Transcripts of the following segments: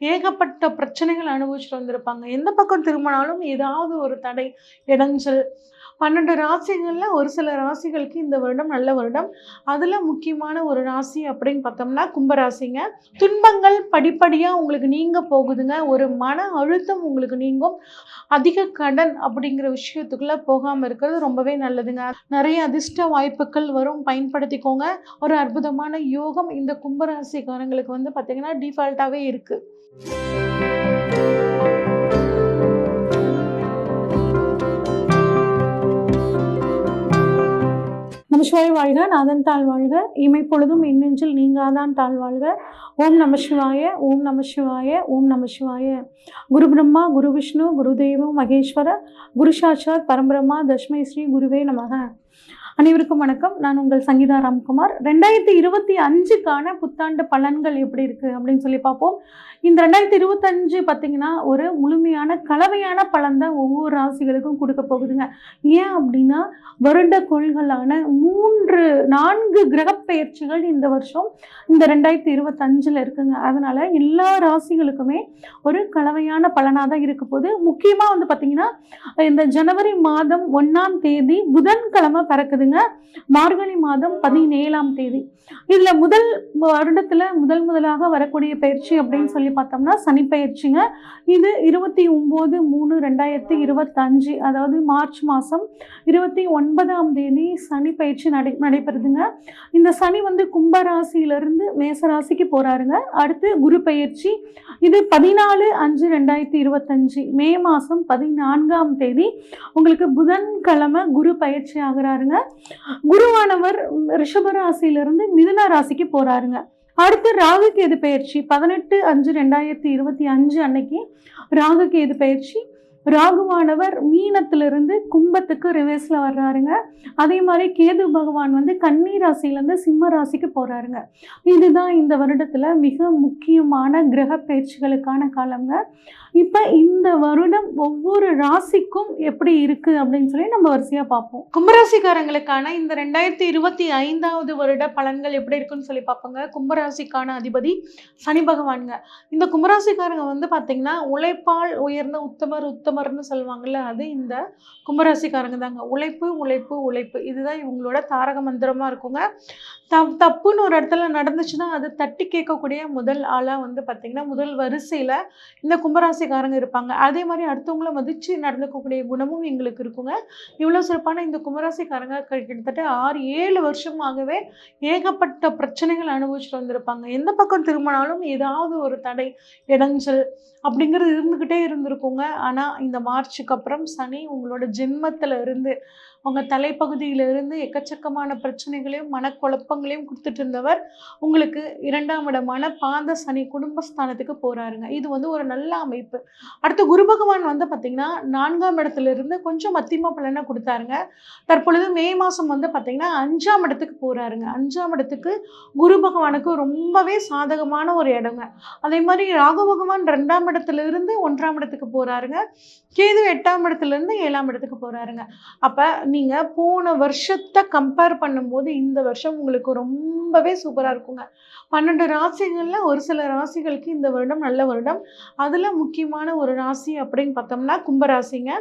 ஏகப்பட்ட பிரச்சனைகள் அனுபவிச்சுட்டு வந்திருப்பாங்க. எந்த பக்கம் திரும்பினாலும் ஏதாவது ஒரு தடை, இடைஞ்சல். 12 ராசிகள்ல ஒரு சில ராசிகளுக்கு இந்த வருடம் நல்ல வருடம். அதுல முக்கியமான ஒரு ராசி அப்படின்னு பார்த்தோம்னா கும்பராசிங்க. துன்பங்கள் படிப்படியா உங்களுக்கு நீங்க போகுதுங்க. ஒரு மன அழுத்தம் உங்களுக்கு நீங்கும். அதிக கடன் அப்படிங்கிற விஷயத்துக்குள்ள போகாம இருக்கிறது ரொம்பவே நல்லதுங்க. நிறைய அதிர்ஷ்ட வாய்ப்புகள் வரும், பயன்படுத்திக்கோங்க. ஒரு அற்புதமான யோகம் இந்த கும்பராசிக்காரங்களுக்கு வந்து பார்த்தீங்கன்னா டிஃபால்ட்டாவே இருக்கு. நமசிவாய வாழ்க, நாதன் தாழ் வாழ்க, இமைப்பொழுதும் இன்னெஞ்சில் நீங்காதான் தாழ் வாழ்க. ஓம் நம சிவாய, ஓம் நம சிவாய, ஓம் நம சிவாய. குரு பிரம்மா, குரு விஷ்ணு, குரு தேவோ மகேஸ்வர, குரு சாட்சாத் பரம்பிரம்மா, தஸ்மை ஸ்ரீ குருவே நமக. அனைவருக்கும் வணக்கம். நான் உங்கள் சங்கீதா ராம்குமார். 2025க்கான புத்தாண்டு பலன்கள் எப்படி இருக்குது அப்படின்னு சொல்லி பார்ப்போம். இந்த 2025 பார்த்திங்கன்னா ஒரு முழுமையான கலவையான பலன் தான் ஒவ்வொரு ராசிகளுக்கும் கொடுக்க போகுதுங்க. ஏன் அப்படின்னா வருட கோள்களான 4 கிரகப்பெயர்ச்சிகள் இந்த வருஷம் இந்த 2025 இருக்குங்க. அதனால் எல்லா ராசிகளுக்குமே ஒரு கலவையான பலனாக தான் இருக்க போகுது. முக்கியமாக வந்து பார்த்திங்கன்னா இந்த ஜனவரி மாதம் 1ஆம் தேதி புதன்கிழமை பிறக்குது. மார்கழி மாதம் 17ஆம் தேதி. இதுல வருடத்துல முதலாக வரக்கூடிய பயிற்சி அப்படின்னு சொல்லி பார்த்தோம்னா சனி பயிற்சிங்க. இது 29/3/2025 அதாவது மார்ச் மாதம் 29ஆம் தேதி சனி பயிற்சி நடைபெறுதுங்க. இந்த சனி வந்து கும்பராசியிலிருந்து மேசராசிக்கு போறாருங்க. அடுத்து குரு பயிற்சி. இது 14/5/2025 மே மாதம் 14ஆம் தேதி உங்களுக்கு புதன்கிழமை குரு பயிற்சி ஆகிறாருங்க. குருவானவர் ரிஷப ராசியிலிருந்து மிதுன ராசிக்கு போறாருங்க. அடுத்து ராகு கேது பயிற்சி 18/5/2025 அன்னைக்கு ராகு கேது பயிற்சி. ராகுவானவர் மீனத்திலிருந்து கும்பத்துக்கு ரிவர்ஸ்ல வர்றாருங்க. அதே மாதிரி கேது பகவான் வந்து கன்னி ராசியிலேருந்து சிம்ம ராசிக்கு போறாருங்க. இதுதான் இந்த வருடத்துல மிக முக்கியமான கிரக பயிற்சிகளுக்கான காலங்க. இப்போ இந்த வருடம் ஒவ்வொரு ராசிக்கும் எப்படி இருக்கு அப்படின்னு சொல்லி நம்ம வரிசையா பார்ப்போம். கும்பராசிக்காரங்களுக்கான இந்த 2025வது வருட பலன்கள் எப்படி இருக்குன்னு சொல்லி பார்ப்போங்க. கும்பராசிக்கான அதிபதி சனி பகவானுங்க. இந்த கும்பராசிக்காரங்க வந்து பார்த்தீங்கன்னா உழைப்பால் உயர்ந்த உத்தமர்னு சொல்லுவாங்கல்ல, அது இந்த கும்பராசிக்காரங்க தாங்க. உழைப்பு உழைப்பு உழைப்பு இதுதான் இவங்களோட தாரக மந்திரமா இருக்குங்க. தப்புன்னு ஒரு இடத்துல நடந்துச்சுன்னா அது தட்டி கேட்கக்கூடிய முதல் ஆளாக வந்து பார்த்தீங்கன்னா முதல் வரிசையில் இந்த கும்பராசிக்காரங்க இருப்பாங்க. அதே மாதிரி அடுத்தவங்கள மதித்து நடந்துக்கக்கூடிய குணமும் எங்களுக்கு இருக்குங்க. இவ்வளோ சிறப்பான இந்த கும்பராசிக்காரங்க கிட்டத்தட்ட 6-7 வருஷமாகவே ஏகப்பட்ட பிரச்சனைகள் அனுபவிச்சுட்டு வந்திருப்பாங்க. எந்த பக்கம் திரும்பினாலும் ஏதாவது ஒரு தடை, இடைஞ்சல் அப்படிங்கிறது இருந்துக்கிட்டே இருந்திருக்குங்க. ஆனால் இந்த மார்ச்சுக்கு அப்புறம் சனி உங்களோட ஜென்மத்தில் இருந்து உங்கள் தலைப்பகுதியிலிருந்து எக்கச்சக்கமான பிரச்சனைகளையும் மனக்குழப்பங்களையும் கொடுத்துட்டு இருந்தவர் உங்களுக்கு 2ஆம் இடமான பாத சனி குடும்பஸ்தானத்துக்கு போகிறாருங்க. இது வந்து ஒரு நல்ல அமைப்பு. அடுத்து குரு பகவான் வந்து பார்த்திங்கன்னா 4ஆம் இடத்துலேருந்து கொஞ்சம் மத்தியம பலனை கொடுத்தாருங்க. தற்பொழுது மே மாதம் வந்து பார்த்திங்கன்னா 5ஆம் இடத்துக்கு போகிறாருங்க. 5ஆம் இடத்துக்கு குரு பகவானுக்கு ரொம்பவே சாதகமான ஒரு இடங்க. அதே மாதிரி ராகு பகவான் 2ஆம் இடத்துலேருந்து 1ஆம் இடத்துக்கு போகிறாருங்க. கேது 8ஆம் இடத்துலேருந்து 7ஆம் இடத்துக்கு போகிறாருங்க. அப்போ நீங்கள் போன வருஷத்தை கம்பேர் பண்ணும்போது இந்த வருஷம் உங்களுக்கு ரொம்பவே சூப்பராக இருக்குங்க. 12 ராசிகளில் ஒரு சில ராசிகளுக்கு இந்த வருடம் நல்ல வருடம். அதில் முக்கியமான ஒரு ராசி அப்படின்னு பார்த்தோம்னா கும்பராசிங்க.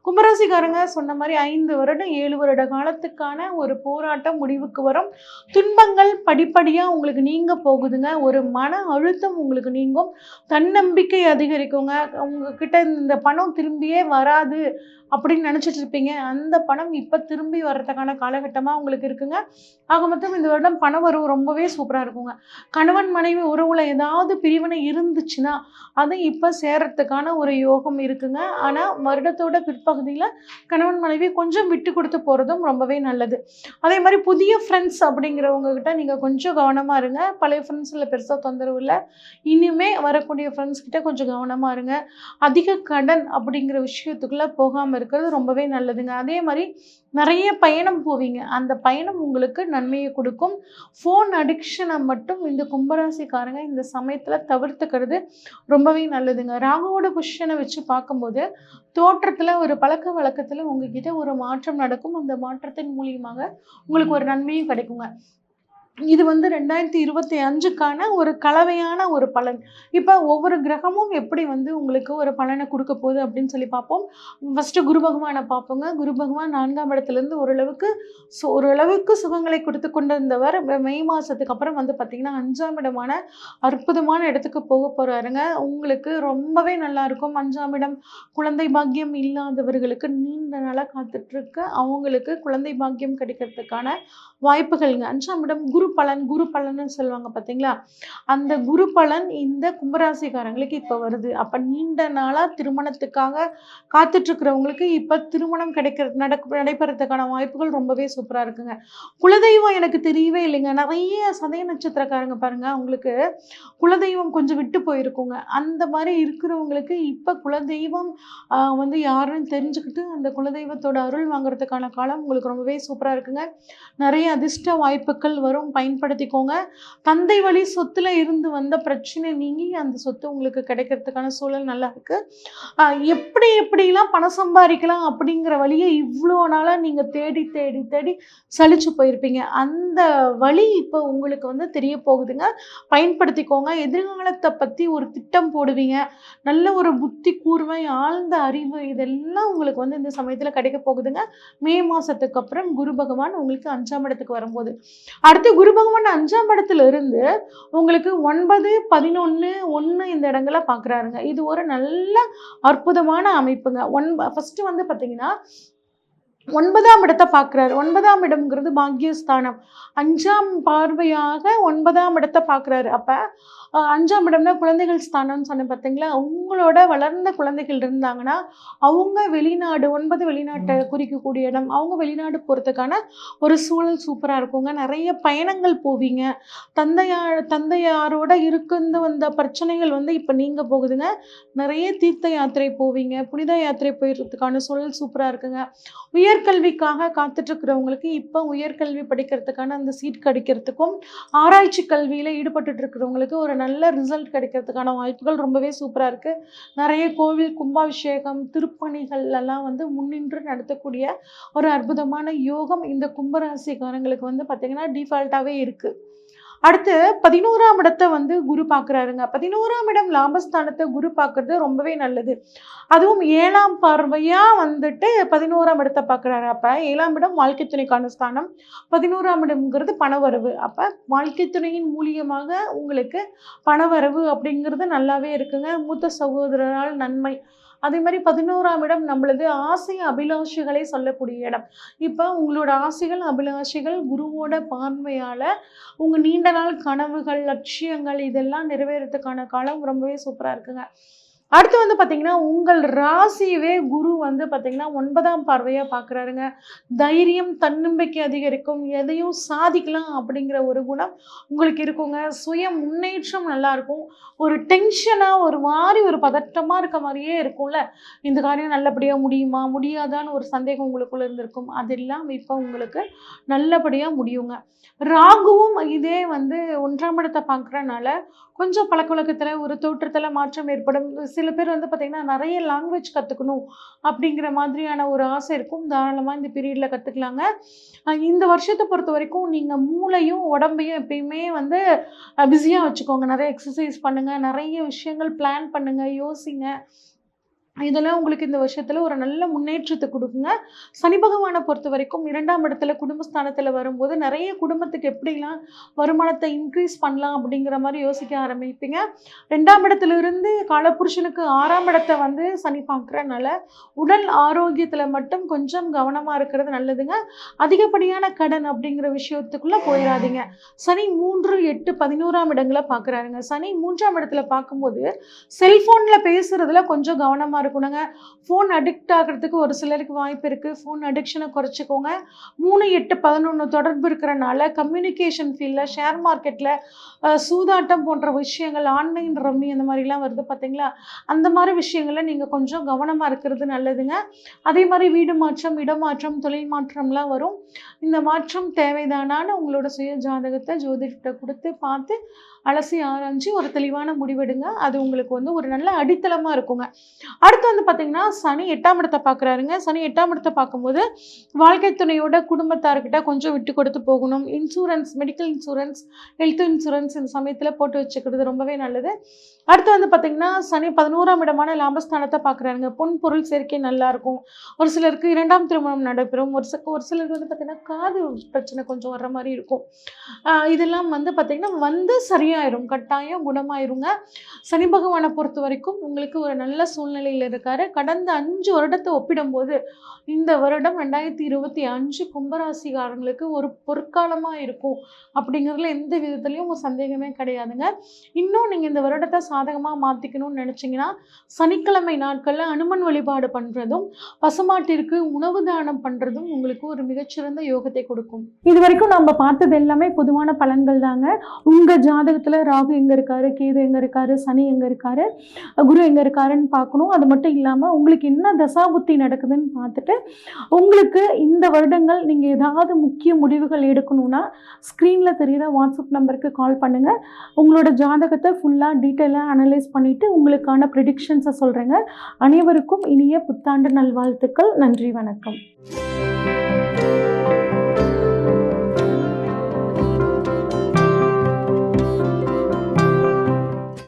கும்பராசிக்காரங்க சொன்ன மாதிரி 5 வருடம் 7 வருட காலத்துக்கான ஒரு போராட்டம் முடிவுக்கு வரும். துன்பங்கள் படிப்படியாக உங்களுக்கு நீங்க போகுதுங்க. ஒரு மன அழுத்தம் உங்களுக்கு நீங்கும். தன்னம்பிக்கை அதிகரிக்குங்க. உங்ககிட்ட இந்த பணம் திரும்பியே வராது அப்படின்னு நினச்சிட்டு இருப்பீங்க. அந்த பணம் இப்போ திரும்பி வர்றதுக்கான காலகட்டமாக உங்களுக்கு இருக்குங்க. ஆக மொத்தம் இந்த வருடம் பண வரவு ரொம்பவே சூப்பராக இருக்குங்க. கணவன் மனைவி உறவுல ஏதாவது பிரிவினை இருந்துச்சுன்னா அது இப்போ சேர்றதுக்கான ஒரு யோகம் இருக்குங்க. ஆனால் வருடத்தோட பிற்பகுதியில் கணவன் மனைவி கொஞ்சம் விட்டு கொடுத்து போகிறதும் ரொம்பவே நல்லது. அதே மாதிரி புதிய ஃப்ரெண்ட்ஸ் அப்படிங்கிறவங்க கிட்ட நீங்கள் கொஞ்சம் கவனமாக இருங்க. பழைய ஃப்ரெண்ட்ஸில் பெருசாக தொந்தரவு இல்லை. இனிமே வரக்கூடிய ஃப்ரெண்ட்ஸ் கிட்ட கொஞ்சம் கவனமாக இருங்க. அதிக கடன் அப்படிங்கிற விஷயத்துக்குள்ளே போகாமல் இருக்கிறது ரொம்பவே நல்லதுங்க. அதே மாதிரி நிறைய பயணம் போவீங்க. அந்த பயணம் உங்களுக்கு நன்மையை கொடுக்கும். ஃபோன் அடிக்ஷனை மட்டும் இந்த கும்பராசிக்காரங்க இந்த சமயத்தில் தவிர்த்துக்கிறது ரொம்பவே நல்லதுங்க. ராகுவோட பொசிஷனை வச்சு பார்க்கும்போது தோற்றத்தில் ஒரு பழக்க வழக்கத்தில் உங்ககிட்ட ஒரு மாற்றம் நடக்கும். அந்த மாற்றத்தின் மூலியமாக உங்களுக்கு ஒரு நன்மையும் கிடைக்குங்க. இது வந்து 2025க்கான ஒரு கலவையான ஒரு பலன். இப்போ ஒவ்வொரு கிரகமும் எப்படி வந்து உங்களுக்கு ஒரு பலனை கொடுக்க போகுது அப்படின்னு சொல்லி பார்ப்போம். ஃபஸ்ட்டு குரு பகவானை பார்ப்போங்க. குரு பகவான் 4ஆம் இடத்துலேருந்து ஓரளவுக்கு சுகங்களை கொடுத்து கொண்டிருந்தவர் மே மாதத்துக்கு அப்புறம் வந்து பார்த்திங்கன்னா 5ஆம் இடமான அற்புதமான இடத்துக்கு போக போகிறாருங்க. உங்களுக்கு ரொம்பவே நல்லாயிருக்கும். 5ஆம் இடம் குழந்தை பாக்கியம் இல்லாதவர்களுக்கு நீண்ட நாளாக காத்துட்ருக்கு, அவங்களுக்கு குழந்தை பாக்கியம் கிடைக்கிறதுக்கான வாய்ப்புகள்ங்க. 5ஆம் இடம் குரு பலன்னு சொல்லுவாங்க பார்த்தீங்களா? அந்த குரு பலன் இந்த கும்பராசிக்காரங்களுக்கு இப்போ வருது. அப்போ நீண்ட நாளாக திருமணத்துக்காக காத்துட்ருக்கிறவங்களுக்கு இப்போ திருமணம் நடைபெறத்துக்கான வாய்ப்புகள் ரொம்பவே சூப்பராக இருக்குங்க. குலதெய்வம் எனக்கு தெரியவே இல்லைங்க. நிறைய சதய நட்சத்திரக்காரங்க பாருங்கள், அவங்களுக்கு குலதெய்வம் கொஞ்சம் விட்டு போயிருக்குங்க. அந்த மாதிரி இருக்கிறவங்களுக்கு இப்போ குலதெய்வம் வந்து யாருன்னு தெரிஞ்சுக்கிட்டு அந்த குலதெய்வத்தோட அருள் வாங்குறதுக்கான காலம் உங்களுக்கு ரொம்பவே சூப்பராக இருக்குங்க. நிறைய அதிர்ஷ்ட வாய்ப்புகள் வரும், பயன்படுத்திக்கோங்க. தந்தை வழி சொத்துல இருந்து வந்த பிரச்சனை நீங்கி அந்த சொத்து உங்களுக்கு கிடைக்கிறதுக்கான சூழல் நல்லா இருக்கு. எப்படிலாம் பணம் சம்பாதிக்கலாம் அப்படிங்கிற வழியை இவ்வளோ நாளாக நீங்கள் தேடி தேடி தேடி சலிச்சு போயிருப்பீங்க. அந்த வழி இப்போ உங்களுக்கு வந்து தெரிய போகுதுங்க, பயன்படுத்திக்கோங்க. எதிர்காலத்தை பற்றி ஒரு திட்டம் போடுவீங்க. நல்ல ஒரு புத்தி கூர்மை, ஆழ்ந்த அறிவு இதெல்லாம் உங்களுக்கு வந்து இந்த சமயத்தில் கிடைக்க போகுதுங்க. மே மாதத்துக்கு அப்புறம் குரு பகவான் உங்களுக்கு 5ஆம் இடத்துக்கு வரும்போது, அடுத்து குரு பகவான் 5ஆம் இடத்துல இருந்து உங்களுக்கு 9, 11, 1 இந்த இடங்களை பார்க்குறாருங்க. இது ஒரு நல்ல அற்புதமான அமைப்புங்க. ஃபர்ஸ்ட் வந்து பார்த்தீங்கன்னா 9ஆம் இடத்தை பார்க்குறாரு. 9ஆம் இடம்ங்கிறது பாக்கியஸ்தானம். 5ஆம் பார்வையாக 9ஆம் இடத்தை பார்க்குறாரு. அப்போ 5ஆம் இடம்னா குழந்தைகள் ஸ்தானம்னு சொன்னேன் பார்த்தீங்களா? உங்களோட வளர்ந்த குழந்தைகள் இருந்தாங்கன்னா அவங்க வெளிநாடு, 9 வெளிநாட்டை குறிக்கக்கூடிய இடம், அவங்க வெளிநாடு போகிறதுக்கான ஒரு சூழல் சூப்பராக இருக்குங்க. நிறைய பயணங்கள் போவீங்க. தந்தையாரோட இருந்து வந்த பிரச்சனைகள் வந்து இப்போ நீங்க போகுதுங்க. நிறைய தீர்த்த யாத்திரை போவீங்க, புனித யாத்திரை போயிடுறதுக்கான சூழல் சூப்பராக இருக்குங்க. உயர்கல்விக்காக காத்துட்ருக்கிறவங்களுக்கு இப்போ உயர்கல்வி படிக்கிறதுக்கான அந்த சீட் கிடைக்கிறதுக்கும், ஆராய்ச்சி கல்வியில் ஈடுபட்டு இருக்கிறவங்களுக்கு ஒரு நல்ல ரிசல்ட் கிடைக்கிறதுக்கான வாய்ப்புகள் ரொம்பவே சூப்பராக இருக்குது. நிறைய கோவில் கும்பாபிஷேகம் திருப்பணிகள் எல்லாம் வந்து முன்னின்று நடத்தக்கூடிய ஒரு அற்புதமான யோகம் இந்த கும்பராசிக்காரங்களுக்கு வந்து பார்த்திங்கன்னா டிஃபால்ட்டாகவே இருக்குது. அடுத்து 11ஆம் இடத்தை வந்து குரு பார்க்குறாருங்க. 11ஆம் இடம் லாபஸ்தானத்தை குரு பார்க்குறது ரொம்பவே நல்லது. அதுவும் 7ஆம் பார்வையாக வந்துட்டு 11ஆம் இடத்தை பார்க்குறாரு. அப்போ 7ஆம் இடம் வாழ்க்கை துணைக்கான ஸ்தானம், 11ஆம் இடம்ங்கிறது பணவரவு. அப்போ வாழ்க்கை துணையின் மூலியமாக உங்களுக்கு பணவரவு அப்படிங்கிறது நல்லாவே இருக்குங்க. மூத்த சகோதரரால் நன்மை. அதே மாதிரி 11ஆம் இடம் நம்மளது ஆசை அபிலாஷைகளை சொல்லக்கூடிய இடம். இப்போ உங்களோட ஆசைகள் அபிலாஷைகள் குருவோட பார்வையால் உங்கள் நீண்ட நாள் கனவுகள் லட்சியங்கள் இதெல்லாம் நிறைவேறதுக்கான காலம் ரொம்பவே சூப்பராக இருக்குங்க. அடுத்து வந்து பார்த்தீங்கன்னா உங்கள் ராசியவே குரு வந்து பார்த்தீங்கன்னா 9ஆம் பார்வையாக பார்க்குறாருங்க. தைரியம் தன்னம்பிக்கை அதிகரிக்கும், எதையும் சாதிக்கலாம் அப்படிங்கிற ஒரு குணம் உங்களுக்கு இருக்குங்க. சுய முன்னேற்றம் நல்லாயிருக்கும். ஒரு டென்ஷனாக ஒரு மாதிரி ஒரு பதட்டமாக இருக்க மாதிரியே இருக்கும்ல, இந்த காரியம் நல்லபடியாக முடியுமா முடியாதான்னு ஒரு சந்தேகம் உங்களுக்குள்ளே இருந்திருக்கும். அதெல்லாம் இப்போ உங்களுக்கு நல்லபடியாக முடியுங்க. ராகுவும் இதே வந்து 1ஆம் இடத்தை பார்க்குறனால கொஞ்சம் பழக்க வழக்கத்தில் ஒரு தோற்றத்தில் மாற்றம் ஏற்படும். சில பேர் வந்து பார்த்திங்கன்னா நிறைய லாங்குவேஜ் கற்றுக்கணும் அப்படிங்கிற மாதிரியான ஒரு ஆசை இருக்கும். தாராளமாக இந்த பீரியடில் கற்றுக்கலாங்க. இந்த வருஷத்தை பொறுத்த வரைக்கும் நீங்கள் மூளையும் உடம்பையும் எப்பயுமே வந்து பிஸியாக வச்சுக்கோங்க. நிறைய எக்ஸசைஸ் பண்ணுங்கள், நிறைய விஷயங்கள் பிளான் பண்ணுங்கள், யோசிங்க. இதெல்லாம் உங்களுக்கு இந்த வருஷத்தில் ஒரு நல்ல முன்னேற்றத்தை கொடுக்குங்க. சனி பகவானை பொறுத்த வரைக்கும் 2ஆம் இடத்துல குடும்பஸ்தானத்தில் வரும்போது நிறைய குடும்பத்துக்கு எப்படிலாம் வருமானத்தை இன்க்ரீஸ் பண்ணலாம் அப்படிங்கிற மாதிரி யோசிக்க ஆரம்பிப்பீங்க. 2ஆம் இடத்துல இருந்து காலப்புருஷனுக்கு 6ஆம் இடத்தை வந்து சனி பார்க்குறனால உடல் ஆரோக்கியத்தில் மட்டும் கொஞ்சம் கவனமாக இருக்கிறது நல்லதுங்க. அதிகப்படியான கடன் அப்படிங்கிற விஷயத்துக்குள்ளே போயிடாதீங்க. சனி 3, 8, 11ஆம் இடங்களை பார்க்குறாருங்க. சனி 3ஆம் இடத்துல பார்க்கும்போது செல்ஃபோனில் பேசுகிறதுல கொஞ்சம் கவனமாக இருக்கணுங்க. ஃபோன் அடிக்ட் ஆகிறதுக்கு ஒரு சிலருக்கு வாய்ப்பு இருக்குது. ஃபோன் அடிக்ஷனை குறைச்சிக்கோங்க. 3, 8, 11 தொடர்பு இருக்கிறனால கம்யூனிகேஷன் ஃபீல்டில், ஷேர் மார்க்கெட்டில், சூதாட்டம் போன்ற விஷயங்கள், ஆன்லைன் ரம்மி அந்த மாதிரிலாம் வருது பார்த்தீங்களா, அந்த மாதிரி விஷயங்களில் நீங்கள் கொஞ்சம் கவனமாக இருக்கிறது நல்லதுங்க. அதே மாதிரி வீடு மாற்றம், இடமாற்றம், தொழில் மாற்றம்லாம் வரும். இந்த மாற்றம் தேவைதானான்னு உங்களோட சுய ஜாதகத்தை ஜோதிடத்தை கொடுத்து பார்த்து அலசி ஆராய்ஞ்சு ஒரு தெளிவான முடிவெடுங்க. அது உங்களுக்கு வந்து ஒரு நல்ல அடித்தளமாக இருக்குங்க. அடுத்து வந்து பார்த்தீங்கன்னா சனி 8ஆம் இடத்தை பார்க்குறாருங்க. சனி 8ஆம் இடத்தை பார்க்கும்போது வாழ்க்கை துணையோட குடும்பத்தார்கிட்ட கொஞ்சம் விட்டு கொடுத்து போகணும். Insurance, medical insurance, health insurance இந்த சமயத்தில் போட்டு வச்சுக்கிறது ரொம்பவே நல்லது. அடுத்து வந்து பார்த்தீங்கன்னா சனி 11ஆம் இடமான லாபஸ்தானத்தை பார்க்குறாருங்க. பொன் பொருள் சேர்க்கை நல்லாயிருக்கும். ஒரு சிலருக்கு 2ஆம் திருமணம் நடைபெறும். ஒரு சிலருக்கு வந்து பார்த்திங்கன்னா காது பிரச்சனை கொஞ்சம் வர்ற மாதிரி இருக்கும். இதெல்லாம் வந்து பார்த்திங்கன்னா வந்து சரியாயிரும், கட்டாயம் குணமாயிருங்க. சனி பகவானை பொறுத்த வரைக்கும் உங்களுக்கு ஒரு நல்ல சூழ்நிலையில் இருக்கார். கடந்த 5 வருடத்தை ஒப்பிடும்போது இந்த வருடம் 2025 கும்பராசிக்காரங்களுக்கு ஒரு பொற்காலமாக இருக்கும் அப்படிங்கிறதுல எந்த விதத்துலையும் ஒரு சந்தேகமே கிடையாதுங்க. இன்னும் நீங்கள் இந்த வருடத்தை சாதகமாக மாற்றிக்கணும்னு நினச்சிங்கன்னா சனிக்கிழமை நாட்களில் அனுமன் வழிபாடு பண்ணுறதும் பசுமாட்டிற்கு உணவு தானம் பண்ணுறதும் உங்களுக்கு ஒரு மிகச்சிறந்த யோகத்தை கொடுக்கும். இது வரைக்கும் நம்ம பார்த்தது எல்லாமே பொதுவான பலன்கள் தாங்க. உங்கள் ஜாதகத்தில் ராகு எங்கே இருக்காரு, கேது எங்கே இருக்காரு, சனி எங்கே இருக்காரு, குரு எங்கே இருக்காருன்னு பார்க்கணும். அது மட்டும் இல்லாமல் உங்களுக்கு என்ன தசாபுத்தி நடக்குதுன்னு பார்த்துட்டு உங்களுக்கு இந்த வருடங்கள் நீங்கள் ஏதாவது முக்கிய முடிவுகள் எடுக்கணும்னா ஸ்க்ரீனில் தெரிகிற வாட்ஸ்அப் நம்பருக்கு கால் பண்ணுங்கள். உங்களோட ஜாதகத்தை ஃபுல்லாக டீட்டெயிலாக அனலைஸ் பண்ணிவிட்டு உங்களுக்கான ப்ரெடிக்ஷன்ஸை சொல்கிறேங்க. அனைவருக்கும் இனிய புத்தாண்டு நல்வாழ்த்துக்கள். நன்றி, வணக்கம்.